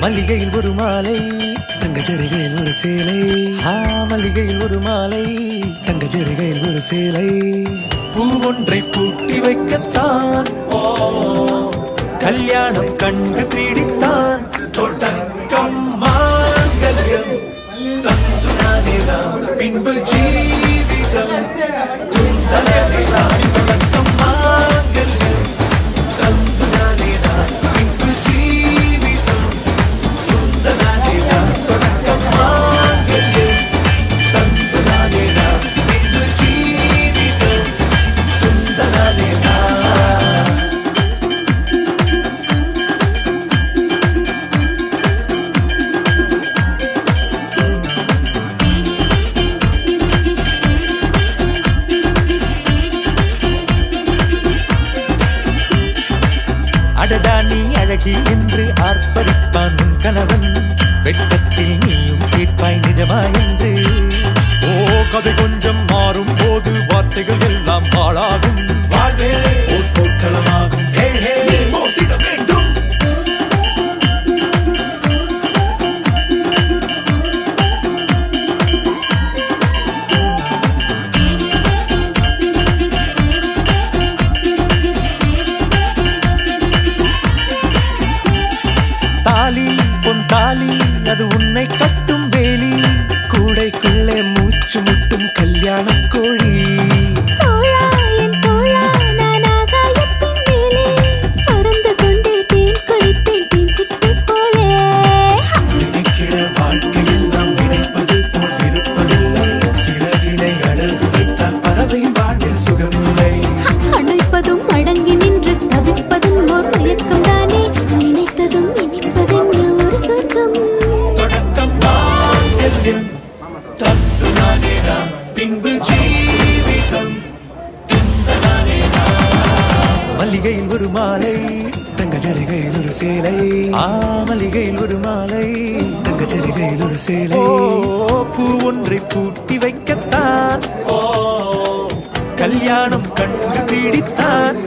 மல்லிகையில் ஒரு மாலை தங்க ஜரிகையில் ஒரு சேலை. மல்லிகையில் ஒரு மாலை தங்க ஜரிகையில் ஒரு சேலை. பூ ஒன்றை பூட்டி வைக்கத்தான் கல்யாணம் கண்டு பிடித்தான். தொடக்கம் மாங்கல்யம் தந்துனானே நாம் பின்பு ஜீவிதம் துந்தனானே நாம். தொடக்கம் மாங்கல்யம் தந்துனானே நாம் பின்பு ஜீவிதம் துந்தனானே நாம். தொடக்கம் மாங்கல்யம் தந்துனானே நாம் பின்பு ஜீவிதம் துந்தனானே நாம். அடடா நீ அழகி என்று ஆர்ப்பரிப்பான் உன் கணவன். வெட்டத்தில் நீயும் கேட்பாய் நிஜமா என்று. கதை கொஞ்சம் மாறும் போது வார்த்தைகள் எல்லாம் பாழாகும். வாழ்வே போர்க்களமாகும். மோதிட வேண்டும். தாலி பொன் தாலி அது உன்னை கட்டும் வேலி. கூடைக்குள்ளே மூச்சு முட்டும் கல்யாண கோழி. தோழா என் தோழா நான் ஆகாயத்தின் மேலே பறந்து கொண்டே தேன் குடித்தேன் தேஞ்சிட்டு போலே. நினைக்கிற வாழ்க்கையில் நாம் நினைப்பது போல் இருப்பதில்லை. சிறகினை அடகு வைத்தால் பறவை வாழ்வில் சுகமில்லை. அணைப்பதும் அடங்கி நின்று தவிப்பதும் ஓர் மயக்கம் தானே. நினைத்ததும் இனிப்பதென்ன ஒரு சொர்க்கம். தொடக்கம் மாங்கல்யம் தந்துனானே நாம் பின்பு ஜீவிதம் துந்தனானே நாம். மல்லிகையில் ஒரு மாலை தங்க ஜரிகையில் ஒரு சேலை. மல்லிகையில் ஒரு மாலை தங்க ஜரிகையில் ஒரு சேலை. பூ ஒன்றை பூட்டி வைக்கத்தான் கல்யாணம் கண்டு பிடித்தான்.